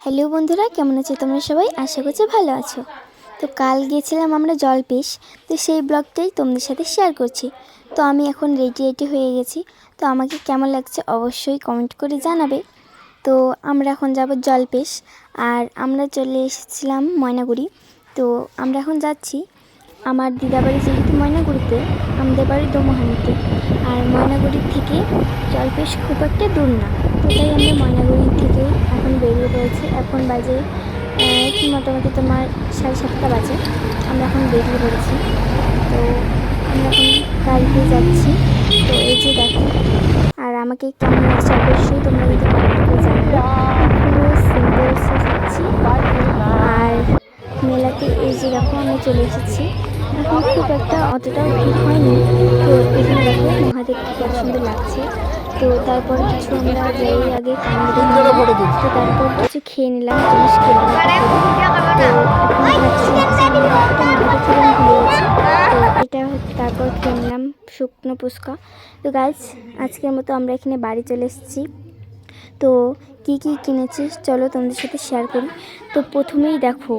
Hello বন্ধুরা, কেমন আছো তোমরা সবাই? আশা করছি ভালো আছো। তো কাল গিয়েছিলাম আমরা জলপেশ, তো সেই ব্লগটাই তোমাদের সাথে শেয়ার করছি। তো আমি এখন রেডি হয়ে গেছি। তো আমাকে কেমন লাগছে অবশ্যই কমেন্ট করে জানাবে। তো আমরা এখন যাব জলপেশ, আর আমরা চলে এসেছিলাম ময়নাগুড়ি। তো আমরা এখন যাচ্ছি আমার দিদাবাড়ি, যেহেতু ময়নাগুড়িতে, আমাদের বাড়ি দোমোহানিতে। আর ময়নাগুড়ির থেকে জলপেশ খুব একটা দূর না, তো তাই আমরা ময়নাগুড়ি থেকে এখন বেরিয়ে পড়েছি। এখন বাজে মোটামুটি তোমার 7:30 বাজে। আমরা এখন বেরিয়ে পড়েছি। তো আমরা এখন গাড়িতে যাচ্ছি। তো এই যে দেখো, আর আমাকে কেমন লাগছে অবশ্যই তোমরা যদি কমেন্ট করে জানাবে। পুরো সিম্পলসে যাচ্ছি। আর মেলাতে এই যে দেখো আমি চলে এসেছি। এখন খুব একটা অতটাও ভিড় হয়নি। তো এখানে দেখো মহাদেবকে কত সুন্দর লাগছে। তো তারপর কিছু আমরা যাই আগে তো তারপর কিছু খেয়ে নিলাম, জিনিস কেনাকাটা করে। তো তো এটা তারপর খেয়ে নিলাম শুকনো ফুচকা। তো গাইজ, আজকের মতো আমরা এখানে বাড়ি চলে এসেছি। তো কি কি কিনেছি চলো তোমাদের সাথে শেয়ার করি। তো প্রথমেই দেখো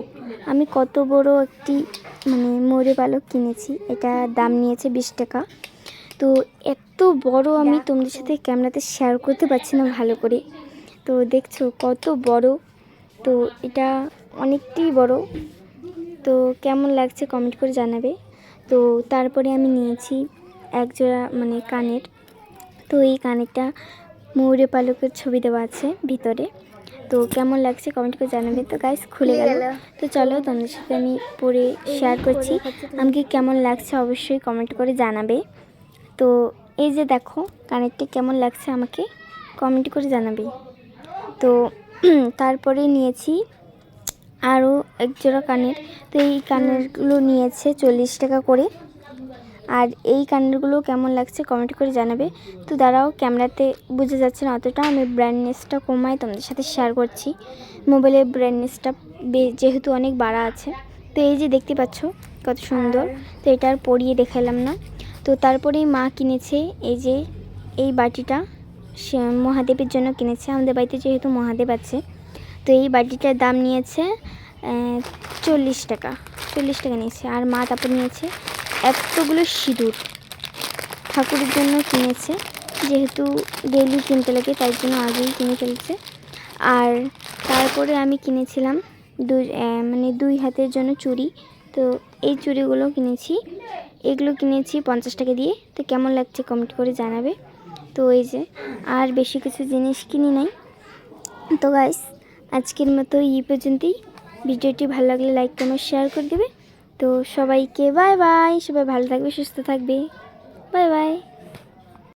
আমি কত বড় একটি ময়ূর পালক কিনেছি। এটা দাম নিয়েছে 20 টাকা। তো এত বড় আমি তোমাদের সাথে ক্যামেরাতে শেয়ার করতে পারছি না ভালো করে। তো দেখছো কত বড়। তো এটা অনেকটাই বড়। তো কেমন লাগছে কমেন্ট করে জানাবে। তো তারপরে আমি নিয়েছি একজোড়া কানের। তো এই কানেরটা ময়ূর পালকের ছবি দেওয়া আছে ভিতরে। তো কেমন লাগছে কমেন্ট করে জানাবে। তো গাইস খুলে গেল। তো চলো তোমাদের সাথে আমি পরে শেয়ার করছি আমাকে কেমন লাগছে অবশ্যই কমেন্ট করে জানাবে। তো এই যে দেখো কানেরটা কেমন লাগছে আমাকে কমেন্ট করে জানাবে। তো তারপরে নিয়েছি আরও একজোড়া কানের। তো এই কানেরগুলো নিয়েছে 40 টাকা করে। আর এই কানেরগুলো কেমন লাগছে কমেন্ট করে জানাবে। তো দাঁড়াও, ক্যামেরাতে বোঝা যাচ্ছে না অতটা, আমি ব্রাইটনেসটা কমাই তোমাদের সাথে শেয়ার করছি। মোবাইলের ব্রাইটনেসটা যেহেতু অনেক বাড়া আছে। তো এই যে দেখতে পাচ্ছ কত সুন্দর। তো এটা আর পরিয়ে দেখালাম না। তো তারপরেই মা কিনেছে এই যে এই বাটিটা, সে মহাদেবের জন্য কিনেছে। আমাদের বাড়িতে যেহেতু মহাদেব আছে। তো এই বাটিটার দাম নিয়েছে 40 টাকা। 40 টাকা নিয়েছে। আর মা তারপর নিয়েছে এতগুলো সিঁদুর, ঠাকুরের জন্য কিনেছে। যেহেতু ডেইলি কিনতে লাগে তাই জন্য আগেই কিনে ফেলছে। আর তারপরে আমি কিনেছিলাম দুই হাতের জন্য চুড়ি। তো এই চুড়িগুলো কিনেছি। এগুলো কিনেছি 50 টাকা দিয়ে। তো কেমন লাগছে কমেন্ট করে জানাবে। তো এই যে আর বেশি কিছু জিনিস কিনি নাই। তো গাইস, আজকের মতো এই পর্যন্তই। ভিডিওটি ভালো লাগলে লাইক কমেন্ট শেয়ার করে দেবে। তো সবাইকে বাই বাই। সবাই ভালো থাকবে, সুস্থ থাকবে। Bye bye.